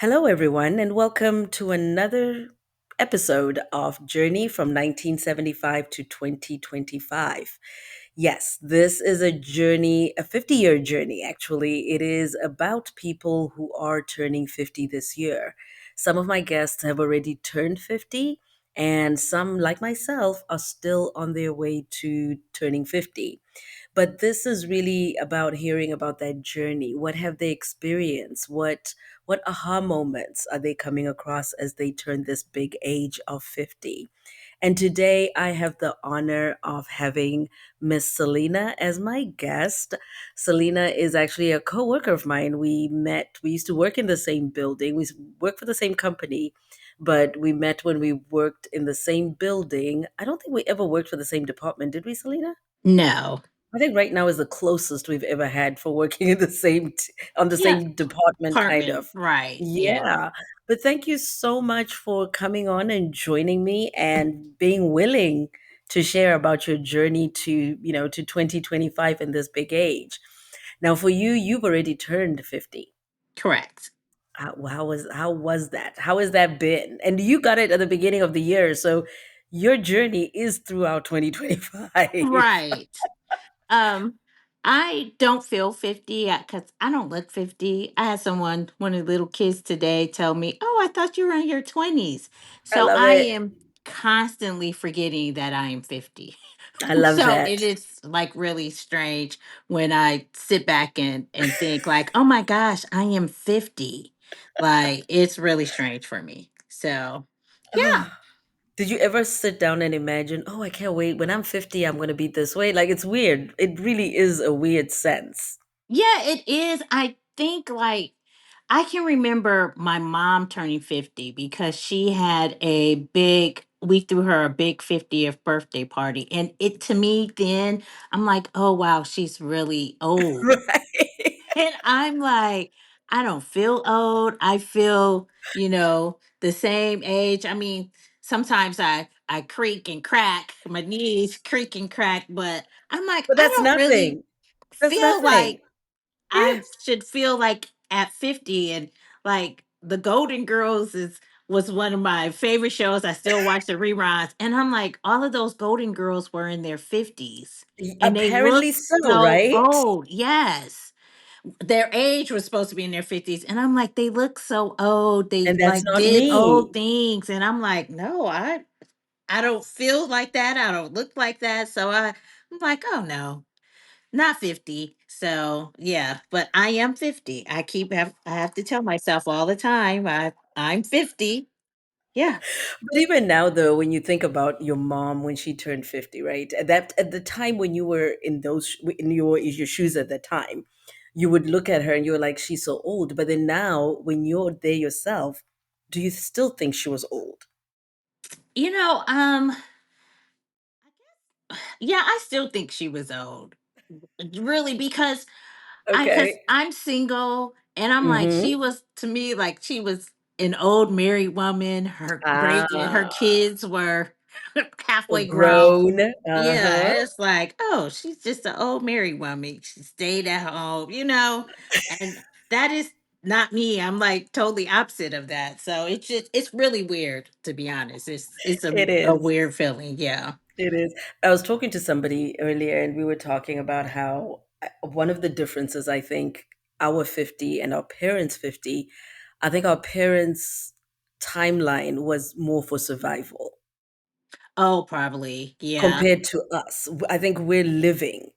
Hello, everyone, and welcome to another episode of Journey from 1975 to 2025. Yes, this is a journey, a 50-year journey, actually. It is about people who are turning 50 this year. Some of my guests have already turned 50, and some, like myself, are still on their way to turning 50. But this is really about hearing about that journey. What have they experienced? What aha moments are they coming across as they turn this big age of 50? And today I have the honor of having Miss Selena as my guest. Selena is actually a coworker of mine. We used to work in the same building, worked for the same company, but we met when we worked in the same building. I don't think we ever worked for the same department, did we, Selena? No. I think right now is the closest we've ever had for working in the on the Yeah, same department, kind apartment, of. right, yeah. Yeah. But thank you so much for coming on and joining me and being willing to share about your journey to 2025 in this big age. Now, for you, you've already turned 50. Correct. How was that? How has that been? And you got it at the beginning of the year, so your journey is throughout 2025. Right. Um, I don't feel 50 because I don't look 50. I had one of the little kids today tell me, "Oh, I thought you were in your 20s." I So love I it. am constantly forgetting that I am 50. I love So it that. is like really strange when I sit back and think like, "Oh my gosh, I am 50." Like it's really strange for me. So, yeah. Ah, did you ever sit down and imagine, oh, I can't wait. When I'm 50, I'm going to be this way? Like, it's weird. It really is a weird sense. Yeah, it is. I think like I can remember my mom turning 50 because she had we threw her a big 50th birthday party. And it to me then, I'm like, oh wow, she's really old. Right. And I'm like, I don't feel old. I feel, the same age. I mean, sometimes I creak and crack, my knees creak and crack, but I'm like, But I that's don't really nothing. That's feel nothing. like Yeah. I should feel like at 50. And like the Golden Girls is was one of my favorite shows. I still watch the reruns. And I'm like, all of those Golden Girls were in their 50s and they Apparently looked so, so right? old. Yes. Their age was supposed to be in their 50s. And I'm like, they look so old. They And that's like not did old me. things. And I'm like, no, I don't feel like that. I don't look like that. I'm like, oh no, not 50. So yeah, but I am 50. I have to tell myself all the time I'm 50. Yeah. But even now, though, when you think about your mom when she turned 50, right? At the time when you were in your shoes at the time, you would look at her and you were like, she's so old. But then now, when you're there yourself, do you still think she was old? You know, yeah, I still think she was old. Really, because Okay. I'm single and I'm like, Mm-hmm. she was to me like she was an old married woman. Her Ah, kids were were halfway grown. grown. Uh-huh. Yeah, it's like, oh, she's just an old married woman. She stayed at home. And that is not me. I'm like totally opposite of that. So it's really weird to be honest. It's It a is. weird feeling. Yeah. It is. I was talking to somebody earlier, and we were talking about how one of the differences, I think, our 50 and our parents' 50, I think our parents' timeline was more for survival Oh, probably. Yeah. compared to us. I think we're living.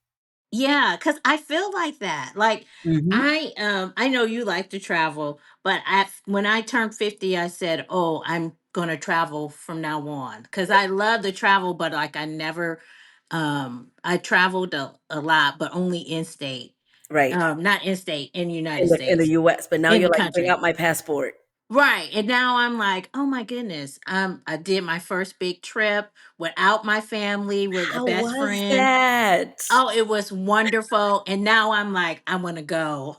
Yeah, cuz I feel like that. Like Hmm. I know you like to travel, but when I turned 50 I said, "Oh, I'm going to travel from now on." Cuz I love to travel, but like I never I traveled a lot, but only in state. Right. Not in state, in United In the States, US. But now in you're the like, bring country. out my passport. Right. And now I'm like, oh my goodness. I did my first big trip without my family with a How best was friend. that? Oh, it was wonderful. And now I'm like, I want to go.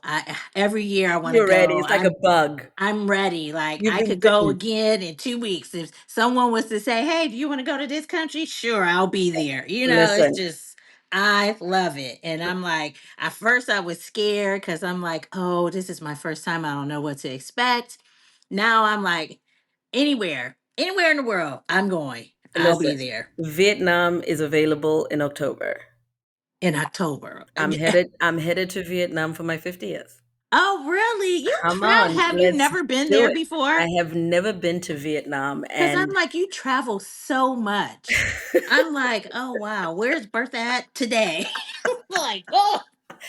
Every year I want to You're ready. go. It's like a bug. I'm ready. Like You've I been could go bitten. again in 2 weeks. If someone was to say, "Hey, do you want to go to this country?" Sure, I'll be there. It's Listen, just I love it. And I'm like, at first I was scared because I'm like, oh, this is my first time. I don't know what to expect. Now I'm like, anywhere in the world, I'm going. I'll Listen, be there Vietnam is available in October. in October. I'm headed to Vietnam for my 50th. Oh, really? Come on, Have you let's never been do there it. I before? have never been to Vietnam, Because I'm and like, you travel so much. I'm like, oh wow, where's Bertha at today? Like, oh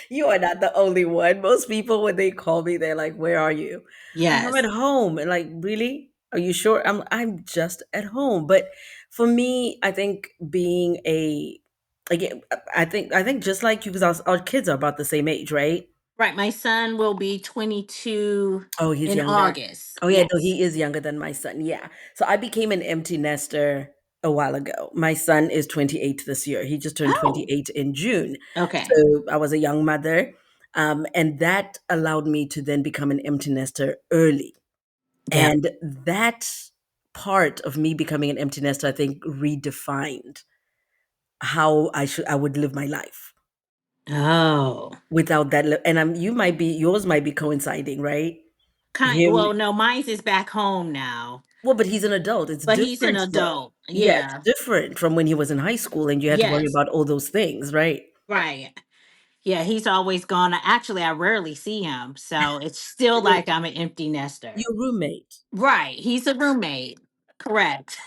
you are not the only one. Most people, when they call me, they're like, "Where are you?" I'm at yes. home, and like, really? Are you sure? I'm just at home. But for me, I think being a again, I think just like you, because our kids are about the same age, right? Right. My son will be 22 Oh, he's in younger. August. Oh, yeah, no, Yes. he is younger than my son, yeah. So I became an empty nester a while ago. My son is 28 this year. He just turned Oh, 28 in June. okay. So I was a young mother, and that allowed me to then become an empty nester early. Yep. And that part of me becoming an empty nester, I think, redefined how I would live my life Oh. without that. And yours might be coinciding, right? Him. Well, no, mine's is back home now, Well, but he's an adult. It's but he's an different from adult. yeah, it's Yeah. different from when he was in high school and you had to worry Yes. about all those things, right? Right. Yeah, he's always gone. Actually, I rarely see him. So it's still Your like I'm an empty nester. your roommate. Right. He's a roommate. Correct.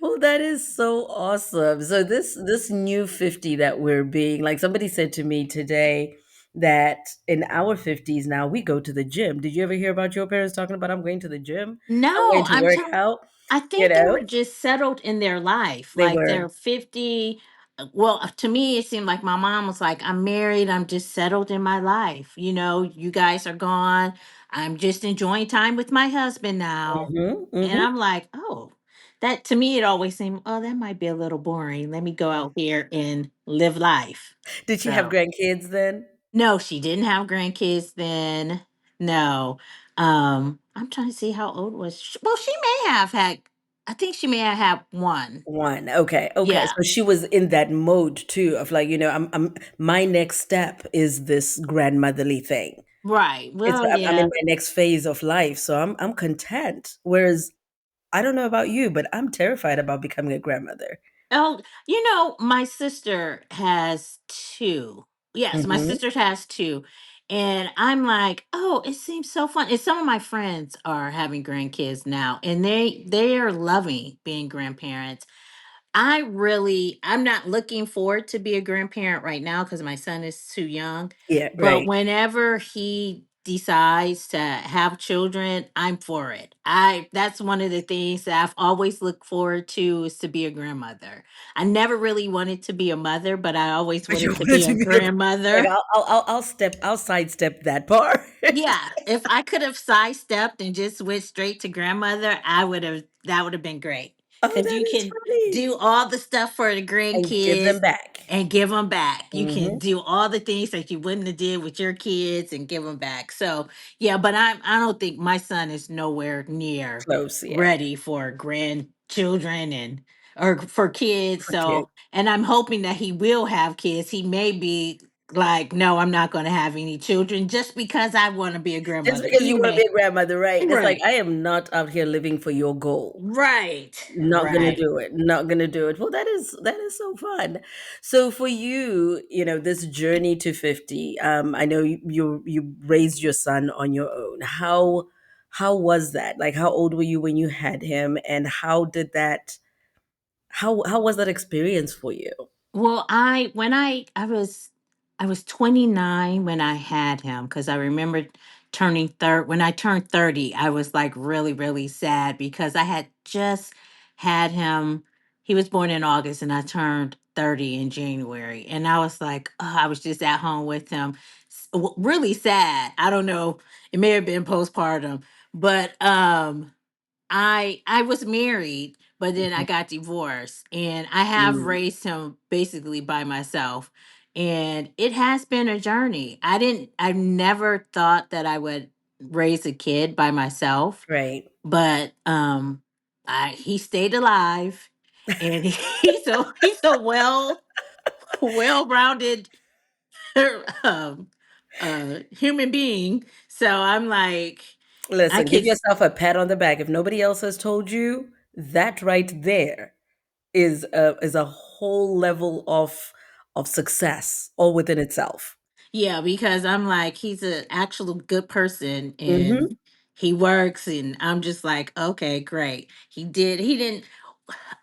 Well, that is so awesome. So this new 50 that we're being, like somebody said to me today that in our 50s now we go to the gym. Did you ever hear about your parents talking about I'm going to the gym? I'm No, going to work out, I you think they know? were just settled in their life. They Like were. they're 50. Well, to me, it seemed like my mom was like, I'm married. I'm just settled in my life. You know, you guys are gone. I'm just enjoying time with my husband now. Mhm. And Mhm. I'm like, oh, that to me, it always seemed, oh, that might be a little boring. Let me go out here and live life. Did she have So, grandkids then? no, she didn't have grandkids then. No. I'm trying to see how old was she. Well, she may have had, I think she may have had one. One. Okay. Okay. Yeah. So she was in that mode too of like, I'm my next step is this grandmotherly thing. Right. It's Well, I'm in yeah. my next phase of life, so I'm content. Whereas I don't know about you, but I'm terrified about becoming a grandmother. Oh, my sister has two. Yes, my Mhm. sister has two. And I'm like, oh, it seems so fun. And some of my friends are having grandkids now, and they are loving being grandparents. I'm not looking forward to be a grandparent right now because my son is too young. Yeah. But Right. whenever he decides to have children, I'm for it. That's one of the things that I've always looked forward to is to be a grandmother. I never really wanted to be a mother, but I always But you wanted to wanted be to a be a like grandmother. I'll sidestep that part. Yeah, if I could have sidestepped and just went straight to grandmother, that would have been great. Oh, Cuz that you is can funny. do all the stuff for the And give them grandkids back. and give them back. You can Mhm. do all the things that you wouldn't have did with your kids and give them back. So, yeah, but I don't think my son is nowhere near Close, yeah. ready for grandchildren and or for kids. For kids. So, and I'm hoping that he will have kids. He may be like, no, I'm not going to have any children just because I want to be a Just grandmother. because He you wanna be may. a grandmother, right? It's like, Right. I am not out here living for your goal. Right. Not gonna Right. do it, not gonna do it. Well, that is so fun. So for you, this journey to 50, I know you raised your son on your own. How was that? Like, how old were you when you had him, and how was that experience for you? Well, I was 29 when I had him because I remember turning third when I turned 30, I was like really, really sad because I had just had him. He was born in August and I turned 30 in January. And I was like, oh, I was just at home with him. Really sad. I don't know. It may have been postpartum, but I was married, but then I Mhm. got divorced and I have Mm, raised him basically by myself. And it has been a journey. I never thought that I would raise a kid by myself, right. but he stayed alive and he's a well-rounded um human being. So I'm like, I Listen, give could yourself a pat on the back. If nobody else has told you, that right there is a whole level of success all within itself. Yeah, because I'm like, he's an actual good person Mhm. and he works, and I'm just like, okay, great. He didn't,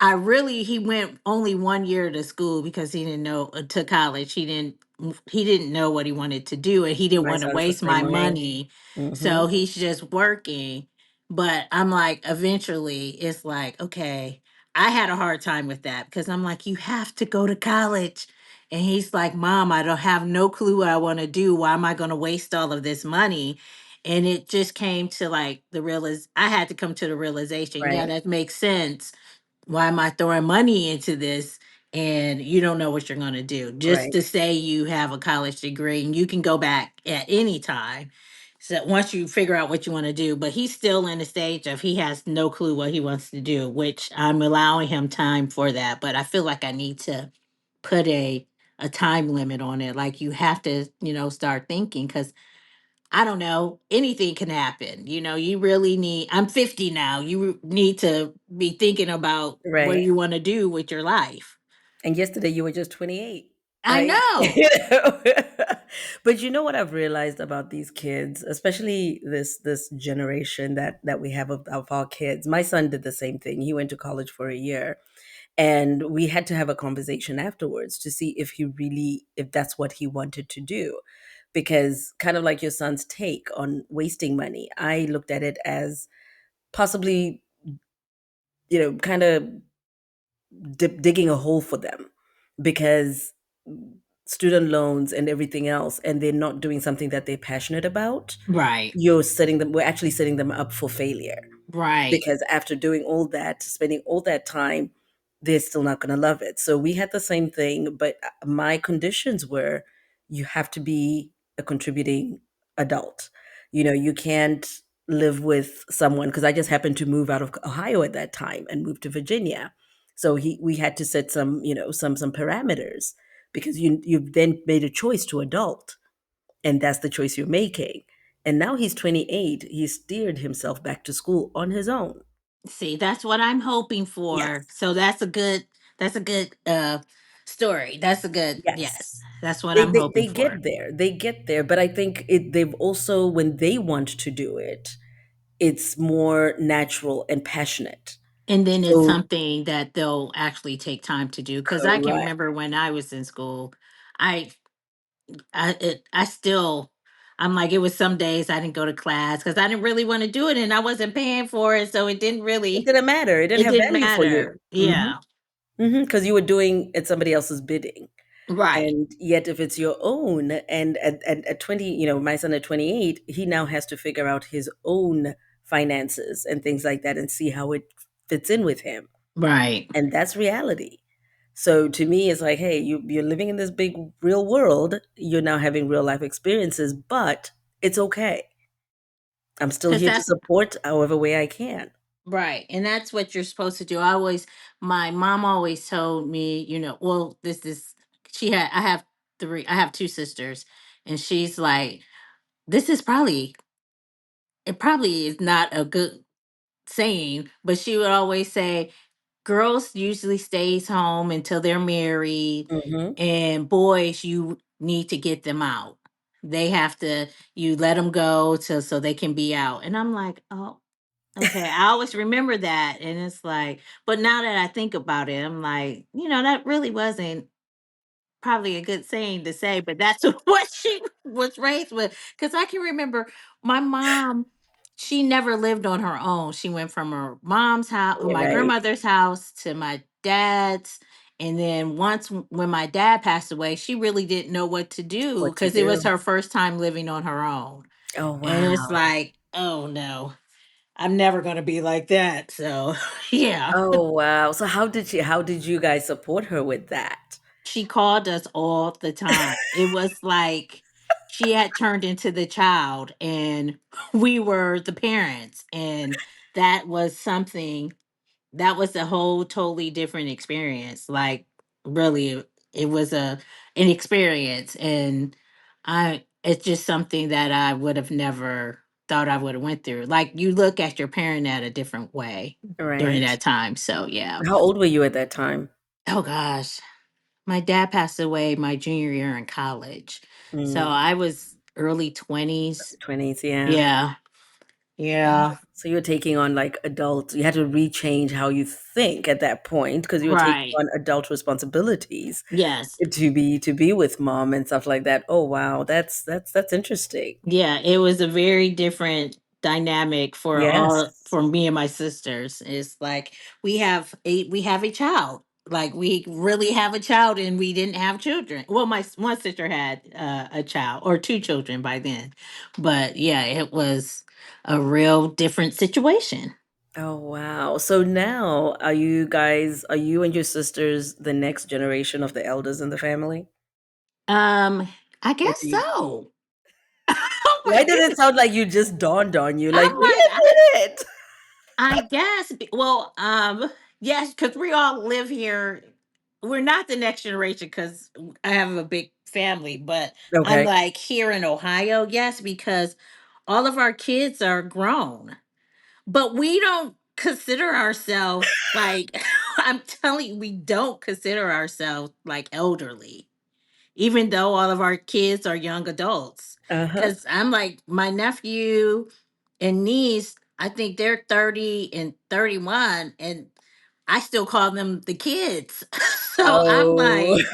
I really, he went only 1 year to school because he didn't know, to college. He didn't know what he wanted to do, and he didn't My want to son's the waste same my way. money. So Mhm. he's just working. But I'm like, eventually, it's like, okay, I had a hard time with that because I'm like, you have to go to college. And he's like, Mom, I don't have no clue what I want to do. Why am I going to waste all of this money? And it just came to like I had to come to the realization, yeah, Right, that makes sense. Why am I throwing money into this and you don't know what you're going to do? Just right, to say you have a college degree and you can go back at any time. So once you figure out what you want to do, but he's still in the stage of he has no clue what he wants to do, which I'm allowing him time for that. But I feel like I need to put a time limit on it. Like you have to, start thinking because I don't know, anything can happen. You really need, I'm 50 now. You need to be thinking about what right. you want to do with your life. And yesterday you were just 28. I Like, know. you know? But you know what I've realized about these kids, especially this generation that we have of our kids. My son did the same thing. He went to college for a year, and we had to have a conversation afterwards to see if that's what he wanted to do. Because kind of like your son's take on wasting money, I looked at it as possibly, kind of digging a hole for them, because student loans and everything else, and they're not doing something that they're passionate about, Right. we're actually setting them up for failure, Right. because after doing all that, spending all that time, they're still not going to love it. So we had the same thing, but my conditions were, you have to be a contributing adult. You can't live with someone, because I just happened to move out of Ohio at that time and moved to Virginia. So we had to set some, some parameters, because you've then made a choice to adult, and that's the choice you're making. And now he's 28. He steered himself back to school on his own. See, that's what I'm hoping for. Yes. So that's a good story. That's a good, Yes. yes. That's what They, I'm they, hoping they for. get there. They get there. But I think they've also, when they want to do it, it's more natural and passionate. And then it's So, something that they'll actually take time to do. Cause I can correct. remember when I was in school, I I still, I'm like, it was some days I didn't go to class because I didn't really want to do it and I wasn't paying for it. So it didn't It really, didn't matter. It didn't it have didn't value for matter. you. Yeah. Because you were doing at somebody else's bidding. Right. And yet, if it's your own, and at 20, my son at 28, he now has to figure out his own finances and things like that, and see how it fits in with him. Right. And that's reality. So to me, it's like, hey, you're living in this big real world. You're now having real life experiences, but it's okay. I'm still Cause here to that's support however way I can. right. And that's what you're supposed to do. My mom always told me, well, I have two sisters, and she's like, this is it probably is not a good saying, but she would always say, girls usually stays home until they're married, Hmm. and boys, you need to get them out. They have to, you let them go to so they can be out. And I'm like, oh, okay. I always remember that. And it's like, but now that I think about it, I'm like, that really wasn't probably a good saying to say, but that's what she was raised with. Because I can remember my mom, she never lived on her own. She went from her mom's house, my Right. grandmother's house, to my dad's. And then when my dad passed away, she really didn't know what to do What to because it was do? her first time living on her own. Oh, And it's wow. like, oh no, I'm never going to be like that. So, yeah. Oh, wow. So how did you guys support her with that? She called us all the time. It was like she had turned into the child and we were the parents. And that was something that was a whole totally different experience. Like really it was an experience, and I it's just something that I would have never. thought I would have went through. Like you look at your parent at a different way during Right. that time. So yeah. How old were you at that time? Oh gosh. My dad passed away my junior year in college. So Mm, I was early 20s. 20s, yeah. Yeah. Wow. Yeah. So you were taking on like adult, you had to rechange how you think at that point because you were taking Right. on adult responsibilities Yes. to be with mom and stuff like that. Oh wow, that's interesting. Yeah, it was a very different dynamic Yes. for me and my sisters. It's like we have a child. Like we really have a child and we didn't have children. Well, my one sister had a child or two children by then. But yeah, it was a real different situation. Oh wow. So now are you and your sisters the next generation of the elders in the family? Um I Or guess do you so. I'm Why like did this it is sound like you just dawned on you? I'm Like, we like did it. I guess. Well, yes, because we all live here. We're not the next generation because I have a big family, but I'm Okay. like here in Ohio, yes, because all of our kids are grown, but we don't consider ourselves like, I'm telling you, we don't consider ourselves like elderly even though all of our kids are young adults. Uh-huh. Because I'm like, my nephew and niece, I think they're 30 and 31, and I still call them the kids. So I'm Oh. like,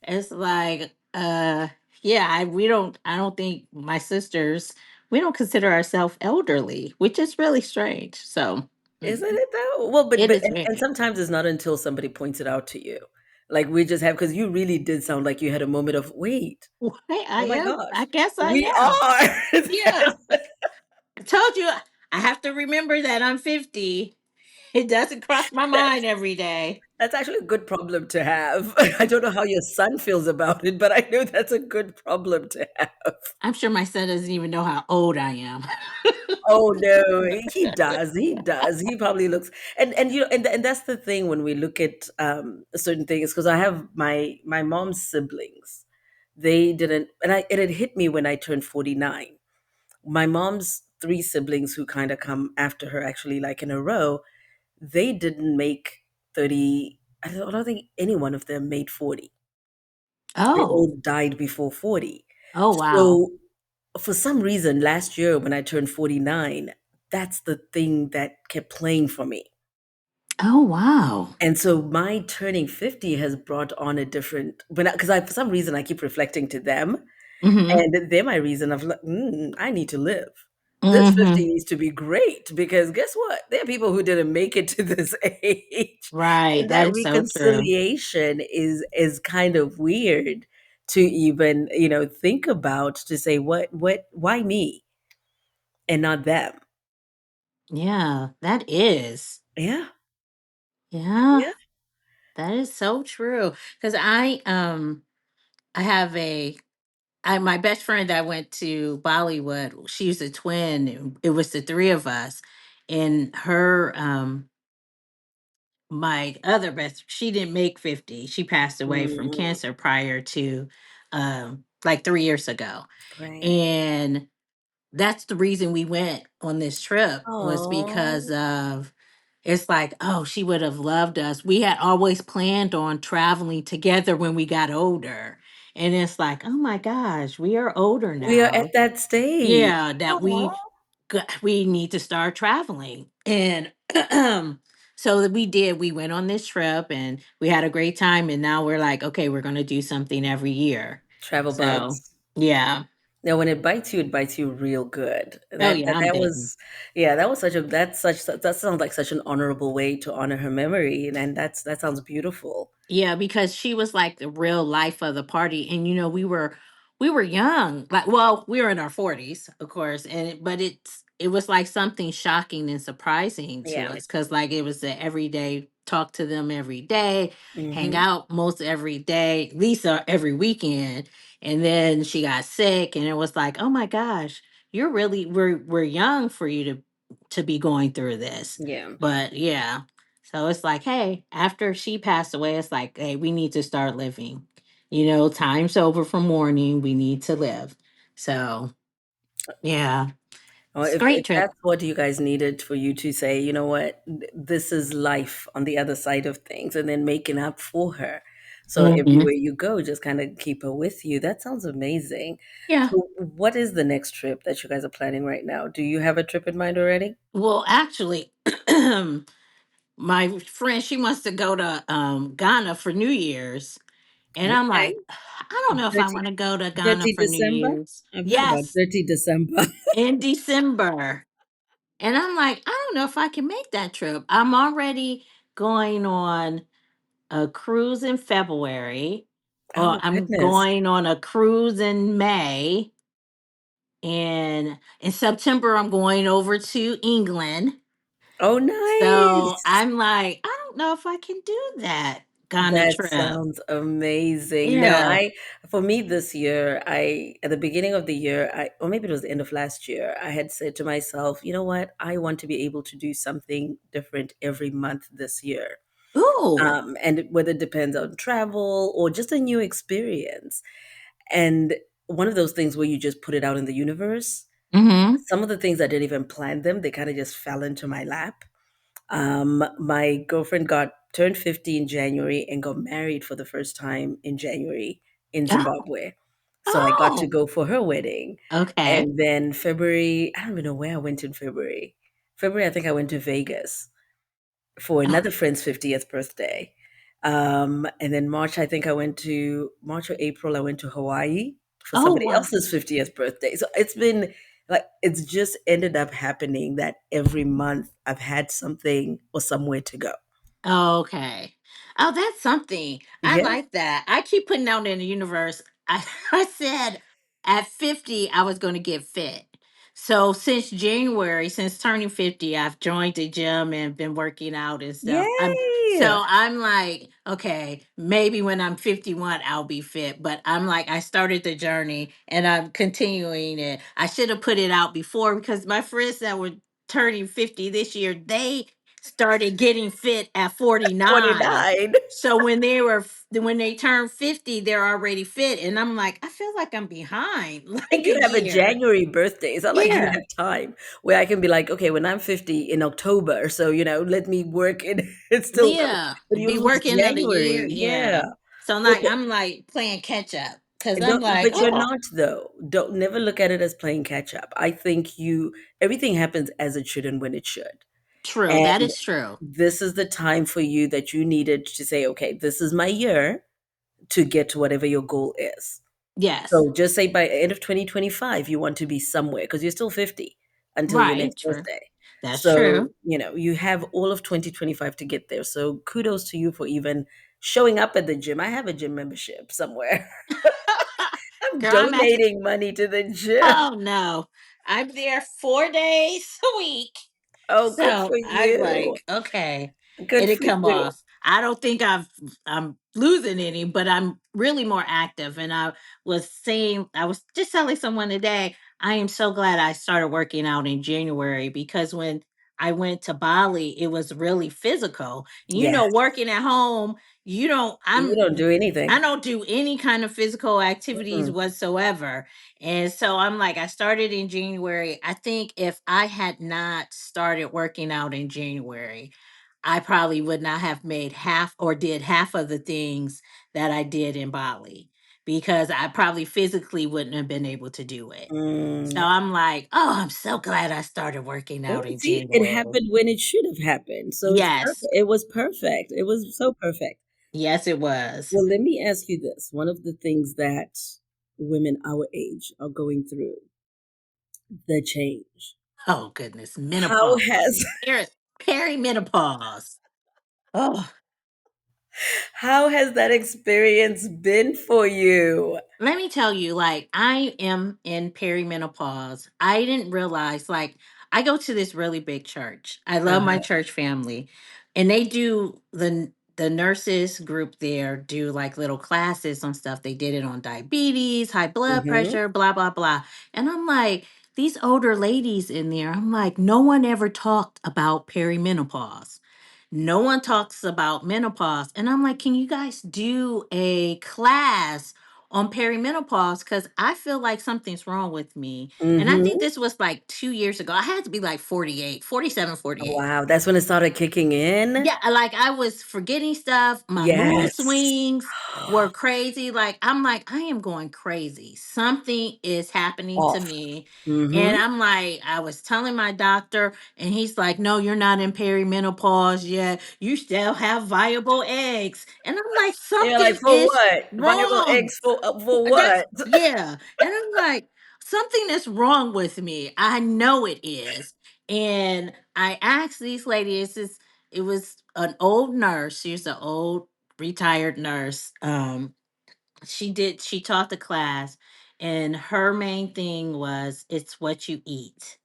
it's like, yeah, I don't think my sisters, we don't consider ourselves elderly, which is really strange. So Isn't it though? Well, but it but is and very, sometimes it's not until somebody points it out to you. Like we just have because you really did sound like you had a moment of, "Wait, I oh my am, I gosh, guess I we am. are." Yeah. I told you I have to remember that I'm 50. It doesn't cross my mind every day. That's actually a good problem to have. I don't know how your son feels about it, but I know that's a good problem to have. I'm sure my son doesn't even know how old I am. Oh, no, he does, he does. He probably looks and that's the thing when we look at, certain things because I have my mom's siblings. They didn't and it hit me when I turned 49. My mom's 3 siblings who kinda come after her actually, like, in a row, they didn't make 30. I don't think any one of them made 40. They Oh. all died before 40. Oh, wow. So, for some reason, last year when I turned 49, that's the thing that kept playing for me. Oh, wow. And so my turning 50 has brought on a different when because I for some reason, I keep reflecting to them, Mhm. and they're my reason of like, I need to live. This 50 Mhm. needs to be great because guess what? There are people who didn't make it to this age. Right. And That that is so true. reconciliation is kind of weird to even, think about to say, what, why me and not them? Yeah, that is. Yeah. Yeah, Yeah. that is so true. Because I have my best friend that went to Bollywood, she's a twin. It was the three of us. And my other best, she didn't make 50. She passed away from Mm, cancer prior to like 3 years ago. right. And that's the reason we went on this trip was because Oh, of it's like, oh, she would have loved us. We had always planned on traveling together when we got older. And it's like, oh my gosh, we are older we are at now. that stage. Yeah, that Aw. we need to start traveling. And so that we did. We went on this trip and we had a great time. And now we're like, okay, we're going to do something every year. Travel So, bugs. yeah. Now, when it bites you real good. Oh, That yeah, that I'm that bitten. was yeah, that was such a that's such that sounds like such an honorable way to honor her memory, and that sounds beautiful. Yeah, because she was like the real life of the party, and we were young, like well, we were in our 40s, of course, but it was like something shocking and surprising to Yeah. us because like it was the everyday talk to them every day, hang Mhm. out most every day, Lisa every weekend, and then she got sick, and it was like, oh my gosh, we're young for you to be going through this, Yeah. but yeah. So it's like, hey, after she passed away, it's like, hey, we need to start living. Time's over for mourning. We need to live. So Yeah. Or It's a if great that's trip. what you guys needed for you to say, you know what, this is life on the other side of things, and then making up for her. So Hmm. everywhere you go, just kind of keep her with you. That sounds amazing. Yeah. So, what is the next trip that you guys are planning right now? Do you have a trip in mind already? Well, actually, my friend, she wants to go to Ghana for New Year's. And I'm Okay. like, I don't know if I Dirty, want to go to Ghana Dirty for New December? Year's. I've heard about Yes, Dirty December. in December. And I'm like, I don't know if I can make that trip. I'm already going on a cruise in February, or Oh, I'm goodness. going on a cruise in May. And in September, I'm going over to England. Oh, So nice. I'm like, I don't know if I can do that Ghana That trip. sounds amazing. No, Yeah. for me this year, at the beginning of the year, or maybe it was the end of last year, I had said to myself, you know what? I want to be able to do something different every month this year. Ooh. And whether it depends on travel or just a new experience. And one of those things where you just put it out in the universe, Mm-hmm. some of the things I didn't even plan them, they kind of just fell into my lap. My girlfriend got turned 50 in January and got married for the first time in January in Zimbabwe. So I got to Oh, go for her wedding. okay. And then February, I don't even know where I went in February. February, I think I went to Vegas for Oh, another friend's 50th birthday. And then March, I think I went to March or April, I went to Hawaii for oh somebody wow. else's 50th birthday. So it's been like, it's just ended up happening that every month I've had something or somewhere to go. Okay. Oh, that's something. I Yeah. like that. I keep putting out in the universe. I, I said at 50, I was going to get fit. So since January, since turning 50, I've joined the gym and been working out and stuff. Yay. I'm like, okay, maybe when I'm 51, I'll be fit. But I'm like, I started the journey and I'm continuing it. I should have put it out before because my friends that were turning 50 this year, they started getting fit at 49. 49. So when they turn 50, they're already fit. And I'm like, I feel like I'm behind And like you a have a year. January birthday. It's not like you Yeah. have time where I can be like, okay, when I'm 50 in October, so, let me work it. It's still, Yeah. but Be yours was working of the year. January. Yeah. Yeah. So like Okay. I'm like playing catch up. Cause I'm Don't, like, but you're oh, not though. Don't never look at it as playing catch up. I think everything happens as it should and when it should. true. And That is true. this is the time for you that you needed to say, okay, this is my year to get to whatever your goal is. Yes. So just say by end of 2025, you want to be somewhere because you're still 50 until your Right. next True. birthday. That's So, true. you have all of 2025 to get there. So kudos to you for even showing up at the gym. I have a gym membership somewhere. I'm Girl, I'm actually, donating money to the gym. oh no. I'm there 4 days a week. Oh, good So for I'm you. like, okay, Good it'll for come you. off. I don't think I'm losing any, but I'm really more active. And I was just telling someone today, I am so glad I started working out in January because when I went to Bali, it was really physical. And Yes. working at home, you don't You don't do I anything. don't do any kind of physical activities Mm-mm. whatsoever. And so I'm like, I started in January. I think if I had not started working out in January, I probably would not have made half or did half of the things that I did in Bali because I probably physically wouldn't have been able to do it. So Mm. I'm like, oh, I'm so glad I started working Oh, out in see, it January. happened when it should have happened. So it's perfect. Yes. It was perfect. It was so perfect. Yes, it was. Well, let me ask you this. One of the things that women our age are going through, the change. Oh, goodness. How Menopause. has Peri- Perimenopause. Oh, how has that experience been for you? let me tell you, like, I am in perimenopause. I didn't realize, like, I go to this really big church. I love my Uh-huh. church family. And they do the nurses group there do like little classes on stuff. They did it on diabetes, high blood Mhm. pressure, blah, blah, blah. And I'm like, these older ladies in there, I'm like, no one ever talked about perimenopause. No one talks about menopause. And I'm like, can you guys do a class on perimenopause because I feel like something's wrong with me. And I think Mhm. this was like 2 years ago. I had to be like 48, 47, 48. Wow, that's when it started kicking in? Yeah, like I was forgetting stuff. My mood Yes. swings were crazy. Like I'm like, I am going crazy. Something is happening to Off. me. And Mhm. I'm like, I was telling my doctor, and he's like, no, you're not in perimenopause yet. You still have viable eggs. And I'm like, You're like, something "For is what? Viable wrong. eggs for That's what?" yeah. And I'm like, something is wrong with me. I know it is. And I asked these ladies, it was an old nurse. She's an old retired nurse. She taught the class, and her main thing was it's what you eat.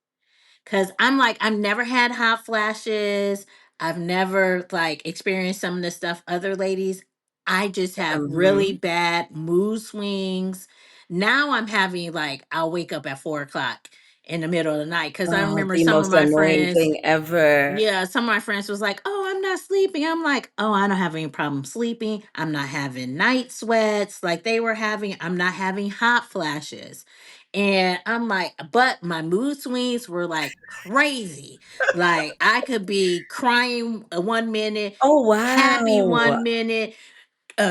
Cause I'm like, I've never had hot flashes. I've never like experienced some of the stuff other ladies. I just have really Mhm. bad mood swings. Now I'm having like I'll wake up at 4 o'clock in the middle of the night. Cause I Oh, remember the some of most my annoying friends, thing ever. yeah, some of my friends was like, "Oh, I'm not sleeping." I'm like, "Oh, I don't have any problem sleeping. I'm not having night sweats like they were having. I'm not having hot flashes." And I'm like, but my mood swings were like crazy. Like I could be crying 1 minute, Oh, happy wow. 1 minute,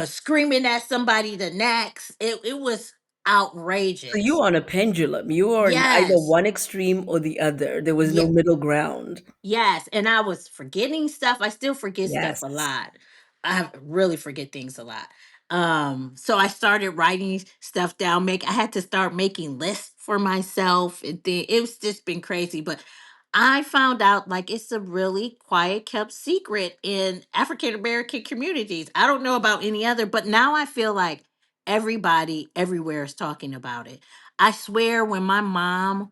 screaming at somebody the next. It was So you outrageous. were on a pendulum. You were on either Yes. one extreme or the other. There was no Yeah. middle ground. Yes, and I was forgetting stuff. I still forget stuff Yes. a lot. Really forget things a lot. So I started writing stuff down. I had to start making lists for myself. It was just been crazy, but I found out like it's a really quiet kept secret in African American communities. I don't know about any other, but now I feel like everybody everywhere is talking about it. I swear when my mom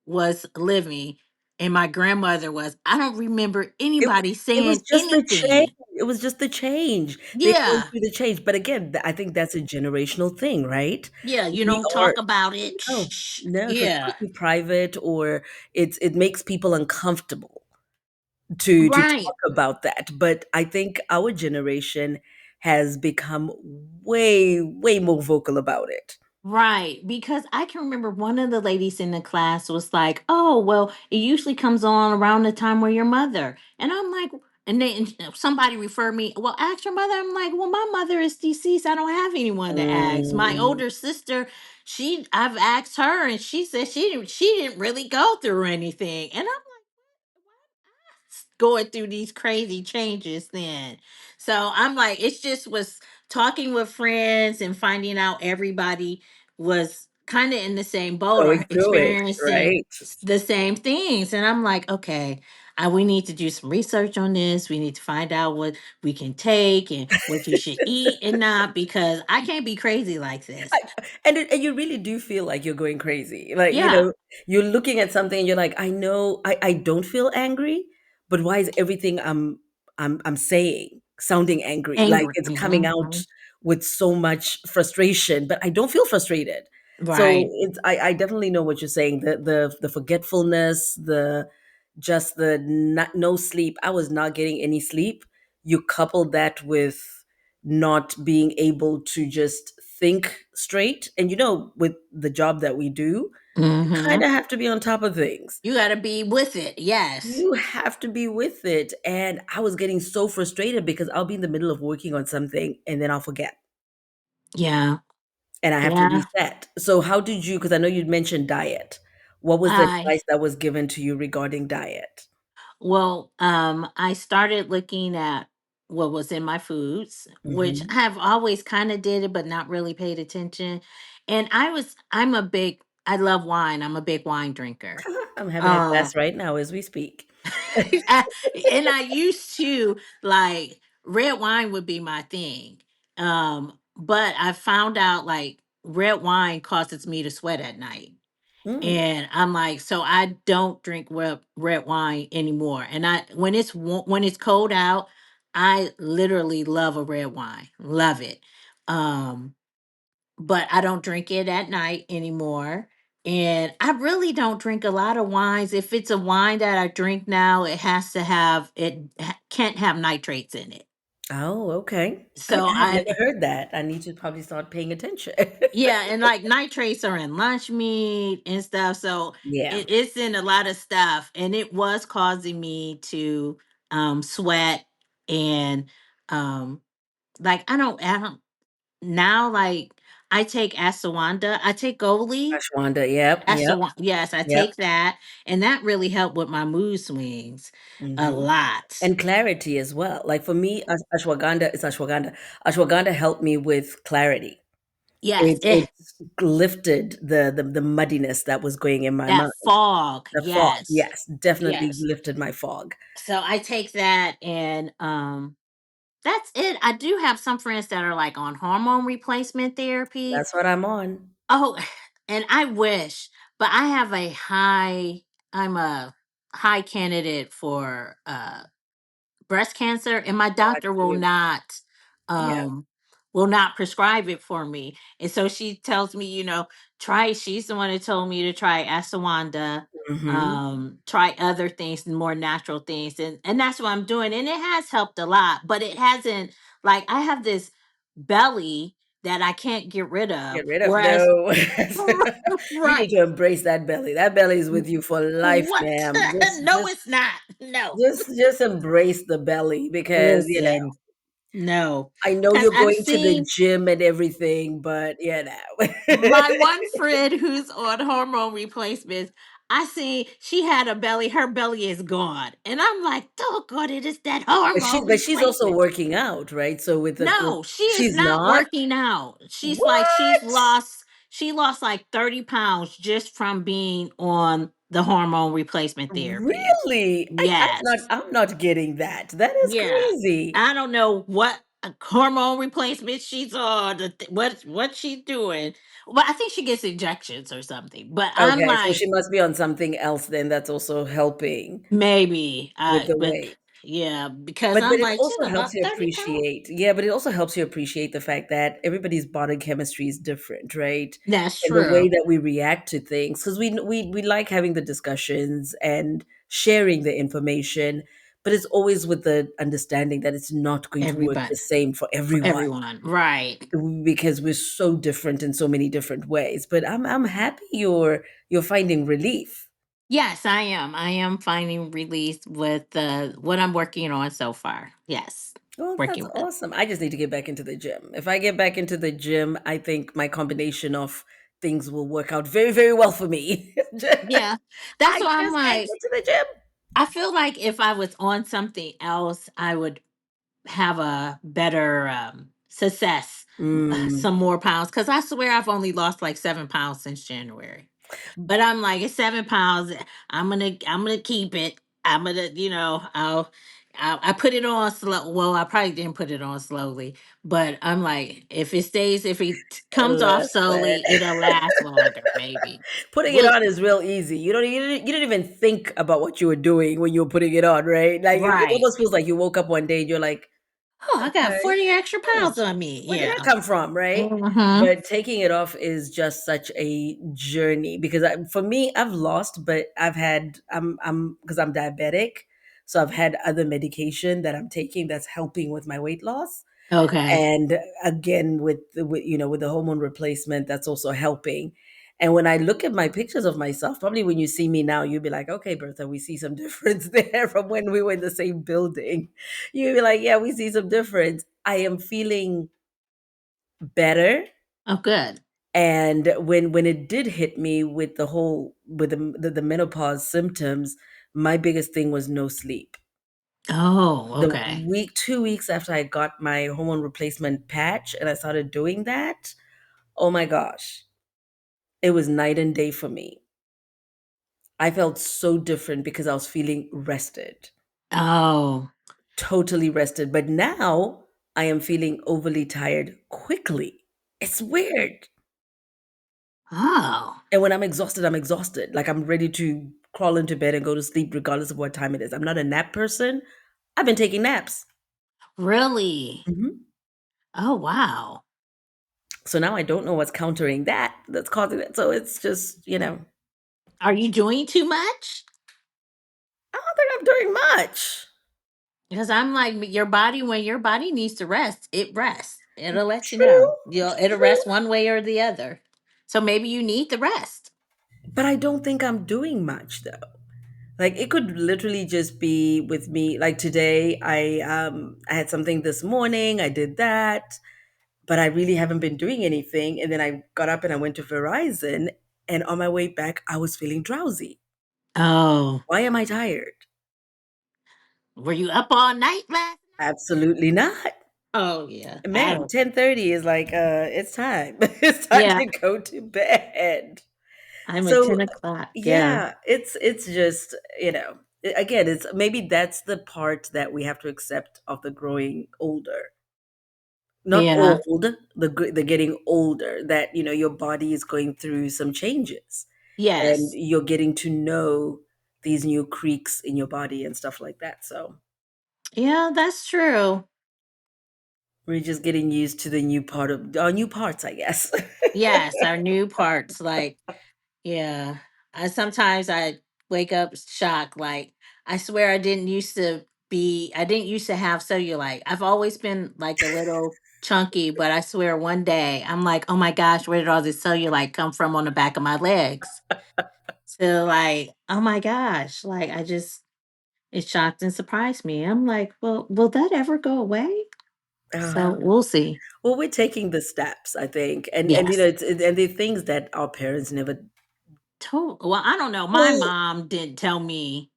was living and my grandmother was, I don't remember It anybody it was saying just the change. anything. It was just the change. They went Yeah. through the change. But again, I think that's a generational thing, right? Yeah, you We don't are talk about it. no, Shh. no, so it's supposed Yeah. to be private or it makes people uncomfortable to Right. talk about that. But I think our generation has become way, way more vocal about it. Right, because I can remember one of the ladies in the class was like, "Oh, well, it usually comes on around the time where your mother." And I'm like, and then somebody referred me, "Well, ask your mother." I'm like, "Well, my mother is deceased. I don't have anyone to ask." My Mm. older sister, I've asked her, and she said she didn't really go through anything. And I'm going through these crazy changes then. So I'm like, it's just was talking with friends and finding out everybody was kind of in the same boat Going or through it, experiencing right? the same things. And I'm like, okay, we need to do some research on this. We need to find out what we can take and what you should eat and not because I can't be crazy like I this. and you really do feel like you're going crazy. Like, Yeah, you're looking at something and you're like, "I know I don't feel angry, but why is everything I'm saying sounding angry? Like angry. it's coming out Mhm. with so much frustration, but I don't feel frustrated." So Right. I definitely know what you're saying. The forgetfulness, the not, no sleep. I was not getting any sleep. You couple that with not being able to just think straight. And with the job that we do, you kind Hmm. of have to be on top of things. You got to be with it. Yes. You have to be with it. And I was getting so frustrated because I'll be in the middle of working on something and then I'll forget Yeah. and I have to Yeah. reset. So, how did you, because I know you'd mentioned diet. What was the I advice that was given to you regarding diet? Well, I started looking at what was in my foods, which I Hmm. have always kind of did it, but not really paid attention. And I love wine. I'm a big wine drinker. I'm having a Uh, glass right now as we speak. I- and I used to like red wine would be my thing. But I found out like red wine causes me to sweat at night. Mm. And I'm like, so I don't drink red wine anymore. And when it's cold out, I literally love a red wine, love it. Um, but I don't drink it at night anymore. And I really don't drink a lot of wines. If it's a wine that I drink now, it has to have can't have nitrates in it. Oh, okay. I So had I never heard that. I need to probably start paying attention. Yeah, and like nitrates are in lunch meat and stuff. So Yeah. it's in a lot of stuff. And it was causing me to sweat and um I don't now like I take ashwagandha, I take Goli. Ashwanda, yep, yep, Ashwagandha, yes, I yep. take that, and that really helped with my mood swings a Mhm. lot. And clarity as well. Like for me, ashwagandha is ashwagandha. Ashwagandha helped me with clarity. Yes, It's lifted the muddiness that was going in my that mind. fog, The fog, yes, yes, definitely yes. lifted my fog. So I take that and that's it. I do have some friends that are like on hormone replacement therapy. That's what I'm on. Oh, and I wish, but I'm a high candidate for breast cancer, and my Got doctor you. Yeah. um will not prescribe it for me. And so she tells me, try she's the one that told me to try ashwagandha, Mhm. try other things, more natural things. And that's what I'm doing. And it has helped a lot, but it hasn't, like, I have this belly that I can't get rid of. Get rid of Whereas no. You right. need to embrace that belly. That belly is with you for life, What? ma'am. No, it's not. No. Just embrace the belly because, Listen, no. I know Because you're I'm going to the seeing gym and everything, but, my one friend who's on hormone replacements, I see she had a belly, her belly is gone. And I'm like, doggone it, it's that hormone But she's also replacement. working out, right? So with the No, she is she's not not? working out. She's like, What? she lost like 30 pounds just from being on the hormone replacement therapy. Really? Yes. I'm not getting that. That is Yeah. crazy. I don't know what hormone replacement she's on, what she's doing. But I think she gets injections or something. But I'm Okay, so like, she must be on something else then that's also helping maybe. with the But weight. yeah, because But I'm it like, she also done helps lost you 30 pounds. appreciate yeah, but it also helps you appreciate the fact that everybody's body chemistry is different, right? That's And the way true. that we react to things, because we like having the discussions and sharing the information, but it's always with the understanding that it's not going to work Everybody, the same for for everyone everyone. Right. because we're so different in so many different ways. But I'm happy you're finding relief. Yes, I am. I am finding release with what I'm working on so far. Yes. Oh, that's Working with. awesome. I just need to get back into the gym. If I get back into the gym, I think my combination of things will work out very, very well for me. Yeah. That's I why I'm just can't like, get to the gym. I feel like if I was on something else, I would have a better success, Mm. some more pounds. Because I swear I've only lost like 7 pounds since January. But I'm like, it's 7 pounds. I'm gonna keep it. I'm gonna, I put it on slow. Well, I probably didn't put it on slowly, but I'm like, if it comes off slowly, Listen. it'll last longer, maybe. Putting it Well, on is real easy. You didn't even think about what you were doing when you were putting it on, right? Like it right. almost feels like you woke up one day and you're like, Oh, I got okay. 40 extra Hmm. pounds on me. Where did Yeah. that come from, right? Hmm. But taking it off is just such a journey because for me, I've lost, but I'm because I'm diabetic, so I've had other medication that I'm taking that's helping with my weight loss, Okay. and again with the hormone replacement that's also helping. And when I look at my pictures of myself, probably when you see me now, you'll be like, okay, Bertha, we see some difference there from when we were in the same building. You'll be like, yeah, we see some difference. I am feeling better. Oh, good. And when it did hit me with the whole with the menopause symptoms, my biggest thing was no sleep. Oh, The okay. week 2 weeks after I got my hormone replacement patch and I started doing that, oh my gosh, it was night and day for me. I felt so different because I was feeling rested, Oh, totally rested. But now I am feeling overly tired quickly. It's weird. oh, And when I'm exhausted, I'm exhausted. Like I'm ready to crawl into bed and go to sleep regardless of what time it is. I'm not a nap person. I've been taking naps. really? Mhm. Oh, wow. So now I don't know what's countering that that's causing it. So it's just, Are you doing too much? I don't think I'm doing much. Because I'm like, your body, when your body needs to rest, it rests. It'll let you True, know. It'll true. rest one way or the other. So maybe you need the rest. But I don't think I'm doing much though. Like it could literally just be with me. Like today, I had something this morning. I did that, but I really haven't been doing anything. And then I got up and I went to Verizon. And on my way back, I was feeling drowsy. Oh, Why am I tired? were you up all night last? Absolutely not. Oh yeah, I Man, don't. 10:30 is like it's time. It's time Yeah, to go to bed. I'm at So 10 o'clock. Yeah, yeah, it's just, again, it's maybe that's the part that we have to accept of the growing older. Not yeah, old, the getting older, that your body is going through some changes and yes, you're getting to know these new creaks in your body and stuff like that. So yeah. That's true. we're just getting used to the new part of our new parts, I guess. Yes, our new parts. Like, yeah. I sometimes wake up shocked. Like, I swear I didn't used to have cellulite. I've always been like a little chunky, but I swear one day I'm like, oh my gosh, where did all this cellulite come from on the back of my legs? So like, oh my gosh, like it shocked and surprised me. I'm like, well, will that ever go away? So Uh-huh. we'll see. Well, we're taking the steps, I think, and Yes. and the things that our parents never. Well, I don't know. My Well, mom didn't tell me.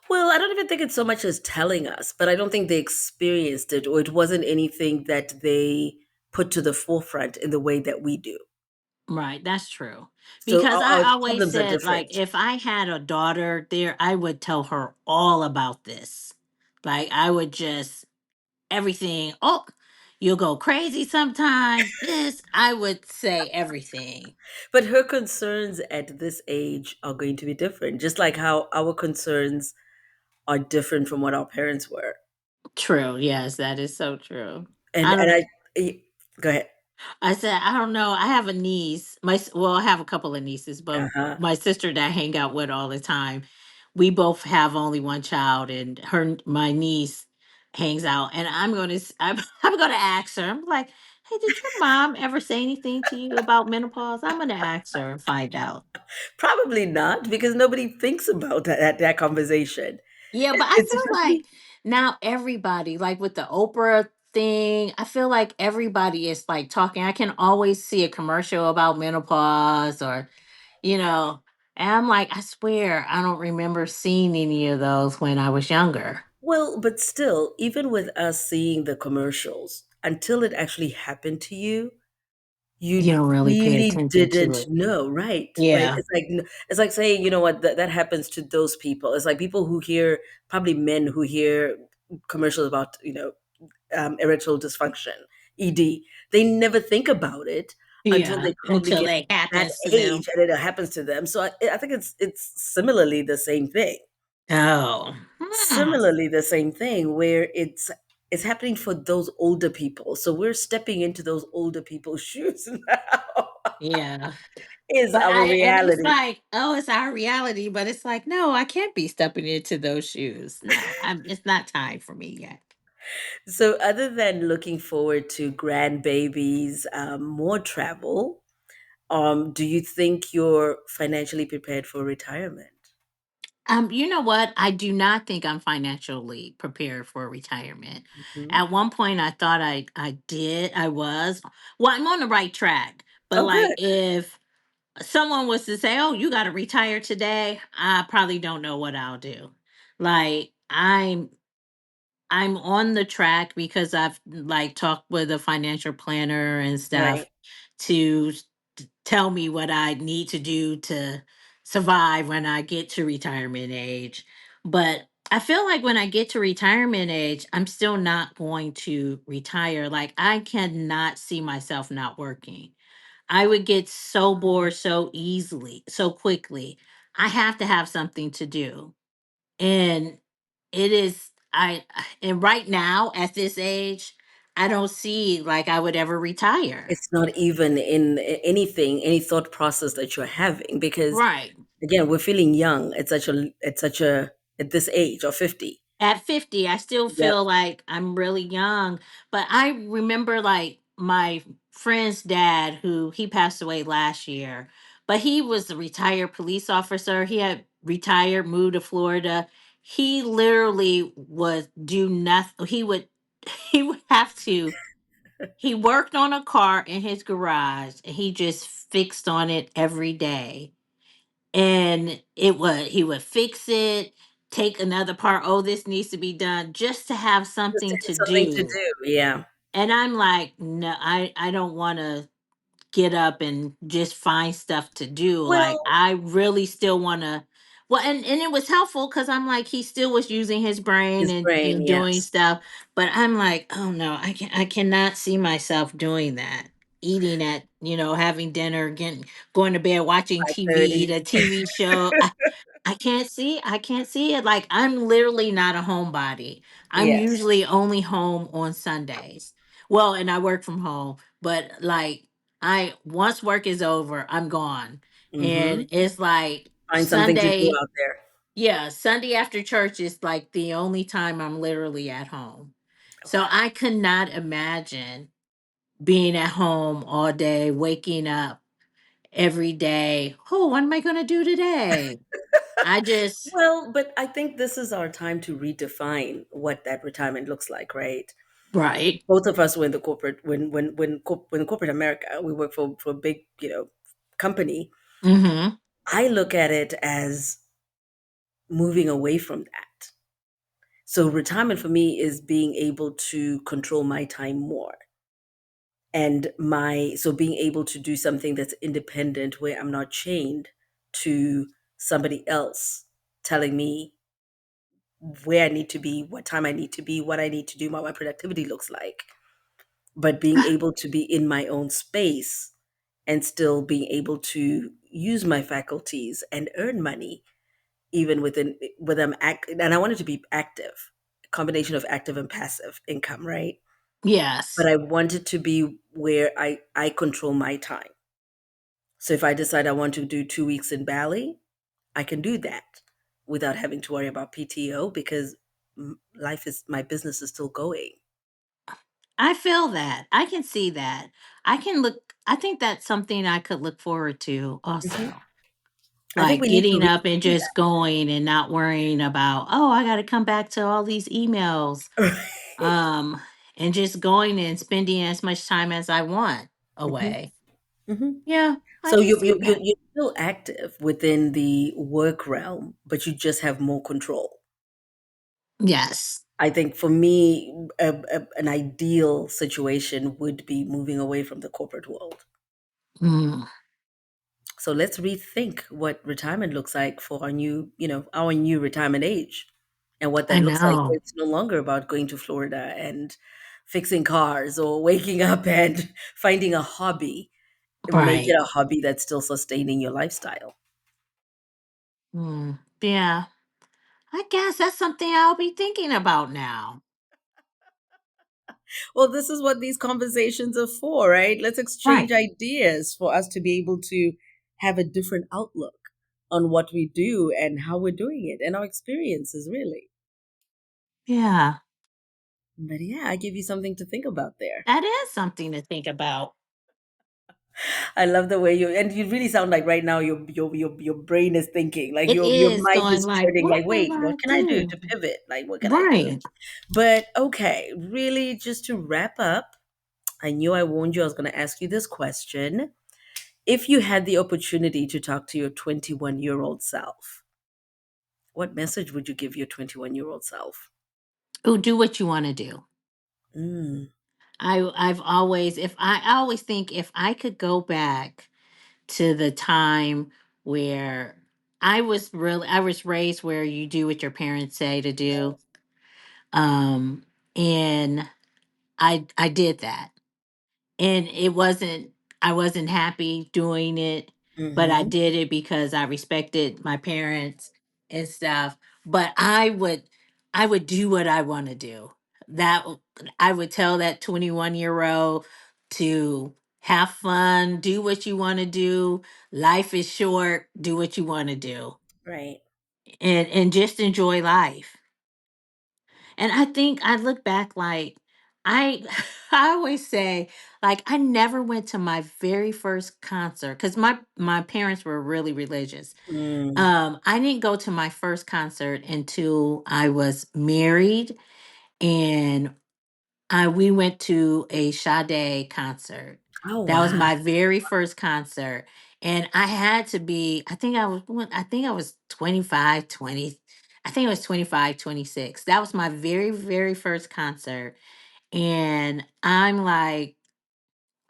well, I don't even think it's so much as telling us, but I don't think they experienced it, or it wasn't anything that they put to the forefront in the way that we do. Right, that's true. So Because our I always problems are said, like, different. if I had a daughter there, I would tell her all about this. Like, I would just everything. Oh, you'll go crazy sometimes. This, I would say everything. But her concerns at this age are going to be different, just like how our concerns are different from what our parents were. True. Yes, that is so true. And I and don't. go ahead. I said, I don't know. I have a niece. Well, I have a couple of nieces, but Uh-huh. my sister that I hang out with all the time, we both have only one child, and my niece, hangs out. And I'm gonna ask her. I'm like, hey, did your mom ever say anything to you about menopause? I'm gonna ask her and find out. Probably not, because nobody thinks about that conversation. Yeah, but I It's feel like now everybody, like with the Oprah thing, I feel like everybody is like talking. I can always see a commercial about menopause or You know, and I'm like, I swear I don't remember seeing any of those when I was younger. well, but still, even with us seeing the commercials, until it actually happened to you, You you don't really pay really attention to didn't it. know, right? Right? Yeah. It's like saying, you know what, that happens to those people. It's like people who hear, probably men who hear commercials about, erectile dysfunction, ED. They never think about it until Yeah. they probably Until get it that happens to them. age and it happens to them. So I think it's similarly the same thing. Oh. Hmm. Similarly the same thing where it's happening for those older people. So we're stepping into those older people's shoes now. Yeah. Is But our and it's reality. like, oh, it's our reality, but it's like, no, I can't be stepping into those shoes. No, it's not time for me yet. So other than looking forward to grandbabies, more travel, do you think you're financially prepared for retirement? You know what? I do not think I'm financially prepared for retirement. Mhm. At one point, I thought I did. I was. Well, I'm on the right track. But Oh, like, good. if someone was to say, "Oh, you got to retire today," I probably don't know what I'll do. Like, I'm on the track because I've like talked with a financial planner and stuff Right. to tell me what I need to do to survive when I get to retirement age. But I feel like when I get to retirement age, I'm still not going to retire. Like, I cannot see myself not working. I would get so bored so easily, so quickly. I have to have something to do. And it is and right now at this age, I don't see like I would ever retire. It's not even in anything, any thought process that you're having, because Right. again, we're feeling young at such a at this age of 50. At 50, I still Yep. feel like I'm really young. But I remember like my friend's dad, who he passed away last year, but he was a retired police officer. He had retired, moved to Florida. He literally would do nothing. He would he would have to he worked on a car in his garage and he just fixed on it every day, and he would fix it, take another part, oh, this needs to be done, just to have Just something to to have something to do. do. Yeah. And I'm like, no, I don't want to get up and just find stuff to do. Like, Well, I really still want to. Well, and it was helpful because I'm like, he still was using his brain his brain, and doing yes. stuff. But I'm like, oh no, I cannot see myself doing that. Eating at, having dinner, getting going to bed, watching TV, 5:30. the TV show. I can't see it. Like, I'm literally not a homebody. I'm Yes. usually only home on Sundays. Well, and I work from home, but like, I once work is over, I'm gone. And Mhm. it's like Find something to do Sunday, out there. yeah, Sunday after church is like the only time I'm literally at home. So Okay. I could not imagine being at home all day, waking up every day. Oh, what am I going to do today? I just, Well, but I think this is our time to redefine what that retirement looks like, right? right. Both of us were in the corporate when corporate America, we work for a big, company. Mm-hmm. I look at it as moving away from that. So retirement for me is being able to control my time more. And my so being able to do something that's independent where I'm not chained to somebody else telling me where I need to be, what time I need to be, what I need to do, what my productivity looks like, but being able to be in my own space and still being able to use my faculties and earn money even within and I want it to be active, a combination of active and passive income, right? But Yes. I want it to be where I control my time. So if I decide I want to do 2 weeks in Bali, I can do that without having to worry about PTO because my business is still going. I feel that. I can see that. I think that's something I could look forward to Mhm. also. I think Like we need to getting up and redefine just going and not worrying about, oh, I got to come back to all these emails. that. Um, and just going and spending as much time as I want Mhm, away. mhm. Yeah, I So can you see you you that. you're still active within the work realm, but you just have more control. Yes. I think for me, an ideal situation would be moving away from the corporate world. Mm, So let's rethink what retirement looks like for our new retirement age and what I that looks like. know. It's no longer about going to Florida and fixing cars or waking up and finding a hobby. Make it Right. a hobby that's still sustaining your lifestyle. Yeah. I guess that's something I'll be thinking about now. Well, this is what these conversations are for, right? Let's exchange Right. ideas for us to be able to have a different outlook on what we do and how we're doing it and our experiences, really. Yeah. But yeah, I give you something to think about there. That is something to think about. I love the way you really sound like right now your brain is thinking, like It your is mind going is like, churning, what like, will wait, I what can I do do? to pivot? Like, what can I do? Right. But okay, really, just to wrap up, I knew I warned you I was going to ask you this question. If you had the opportunity to talk to your 21-year-old self, what message would you give your 21-year-old self? Oh, do what you want to do. Mm, I've always if I always think if I could go back to the time where I was raised where you do what your parents say to do. Um and I did that. And it wasn't I wasn't happy doing it, but I mm-hmm, did it because I respected my parents and stuff. But I would do what I want to do. I would tell that 21-year-old to have fun, do what you want to do. Life is short, do what you want to do. right. And just enjoy life. And I think I look back like I I always say like I never went to my very first concert cuz my parents were really religious. Mm. I didn't go to my first concert until I was married, and we went to a Sade concert. Oh, That was wow. my very first concert, and I had to be I think I was 25, 20. I think it was 25, 26. That was my very, very first concert, and I'm like,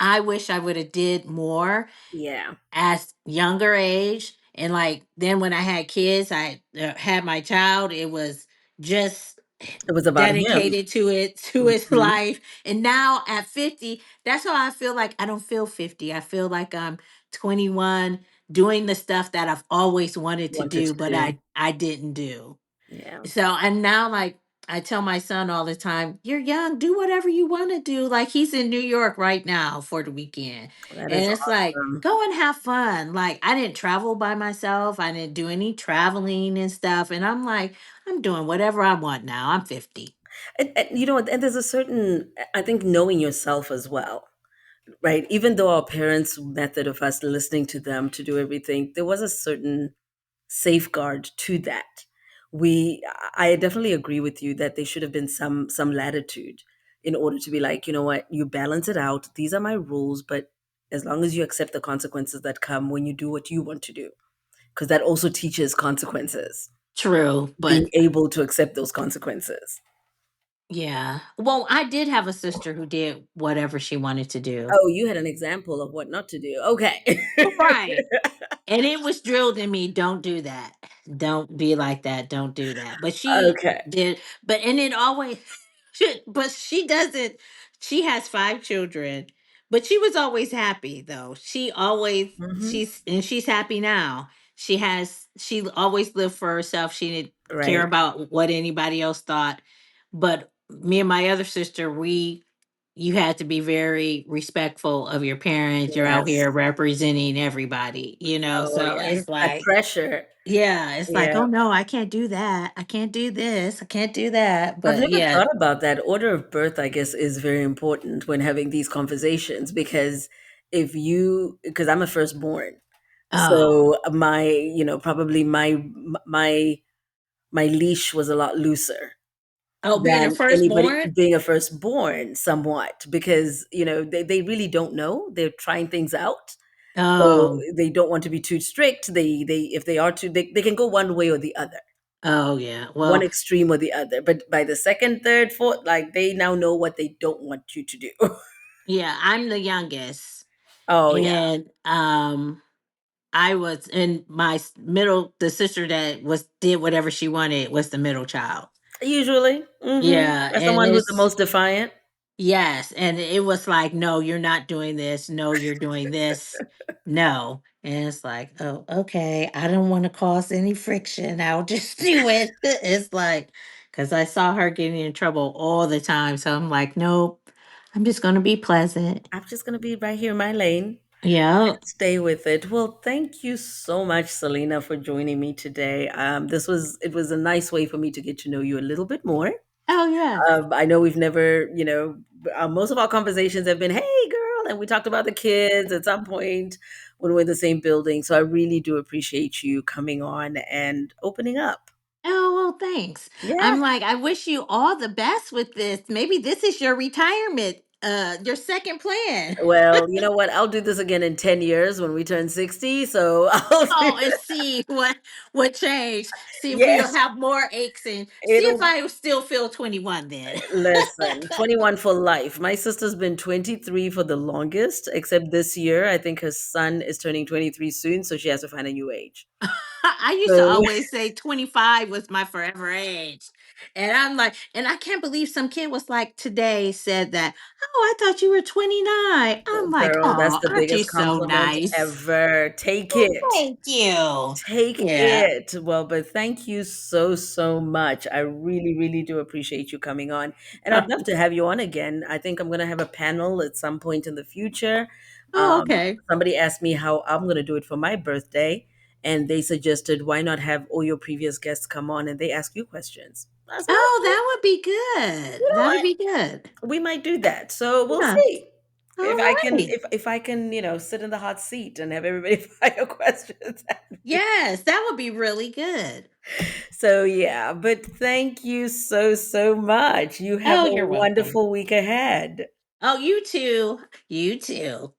I wish I would have did more Yeah. as younger age, and like then when I had kids, I had my child, it was just It was about him. dedicated to its Mhm. life. And now at 50, that's how I feel. Like I don't feel 50, I feel like I'm 21, doing the stuff that I've always wanted to Wanted do, to but do. I didn't do. Yeah. So and now like I tell my son all the time, you're young, do whatever you want to do. Like he's in New York right now for the weekend. That is And it's like, awesome. go and have fun. Like I didn't travel by myself. I didn't do any traveling and stuff. And I'm like, I'm doing whatever I want now. I'm 50. And you know what? And there's a certain, I think, knowing yourself as well, right? Even though our parents' method of us listening to them to do everything, there was a certain safeguard to that. We, I definitely agree with you that there should have been some latitude in order to be like, you know what, you balance it out. These are my rules, but as long as you accept the consequences that come when you do what you want to do, because that also teaches consequences. True. Being But able to accept those consequences. yeah. Well, I did have a sister who did whatever she wanted to do. Oh, you had an example of what not to do. Okay. Right. And it was drilled in me, don't do that. Don't be like that. Don't do that. But she Okay. did, but and it always but she doesn't, she has 5 children, but she was always happy though. She always Hmm. she's happy now. She always lived for herself. She didn't care Right. about what anybody else thought. But me and my other sister, we you had to be very respectful of your parents. You're out Yes. here representing everybody, you know? Oh, So yeah. it's That like, pressure. yeah, it's like, Yeah. oh no, I can't do that. I can't do this. I can't do that. I've But never yeah. thought about that. Order of birth, I guess, is very important when having these conversations because if you, because I'm a firstborn, Oh. so my, probably my leash was a lot looser Oh, being a than anybody firstborn? being a firstborn somewhat because they really don't know, they're trying things out, so Oh. they don't want to be too strict. They if they are too, they can go one way or the other, Oh yeah. one Well, extreme or the other, but by the second, third, fourth, like they now know what they don't want you to do. yeah, I'm the youngest. Oh yeah. And I was in middle, the sister that was did whatever she wanted was the middle child. Usually. Yeah, As and someone who's the it's most defiant. yes, and it was like, "No, you're not doing this. No, you're doing this. No." And it's like, "Oh, okay. I don't want to cause any friction. I'll just do it." It's like, because I saw her getting in trouble all the time. So I'm like, "Nope. I'm just going to be pleasant." I'm just gonna be right here in my lane Yeah. and stay with it. Well, thank you so much, Selena, for joining me today. It was a nice way for me to get to know you a little bit more. Oh, yeah. I know we've never, most of our conversations have been, "Hey, girl," and we talked about the kids at some point when we're in the same building. So I really do appreciate you coming on and opening up. Oh, well, thanks. Yeah. I'm like, I wish you all the best with this. Maybe this is your retirement, your second plan. Well, you know what? I'll do this again in 10 years when we turn 60. So I'll Oh, and see what changed. See if we'll yes, have more aches, and see if it'll I will still feel 21 then. listen, 21 for life. My sister's been 23 for the longest, except this year. I think her son is turning 23 soon, so she has to find a new age. I used to So always say 25 was my forever age. And I'm like, and I can't believe some kid was like today said that, oh, I thought you were 29. I'm like, girl, that's oh, the aren't you biggest so compliment nice? ever. Take Oh, it. thank you. Take Yeah. it. Well, but thank you so, so much. I really, really do appreciate you coming on. And I'd love to have you on again. I think I'm going to have a panel at some point in the future. Oh, okay. Somebody asked me how I'm going to do it for my birthday. And they suggested, why not have all your previous guests come on and they ask you questions? I said, Oh, okay, that would be good. you know That'd what? be good. We might do that. So we'll Yeah. see if All I can right. if I can, sit in the hot seat and have everybody fire questions at me. Yes, that would be really good. So yeah, but thank you so so much. You have Oh, a you're welcome. wonderful week ahead. Oh, you too. You too.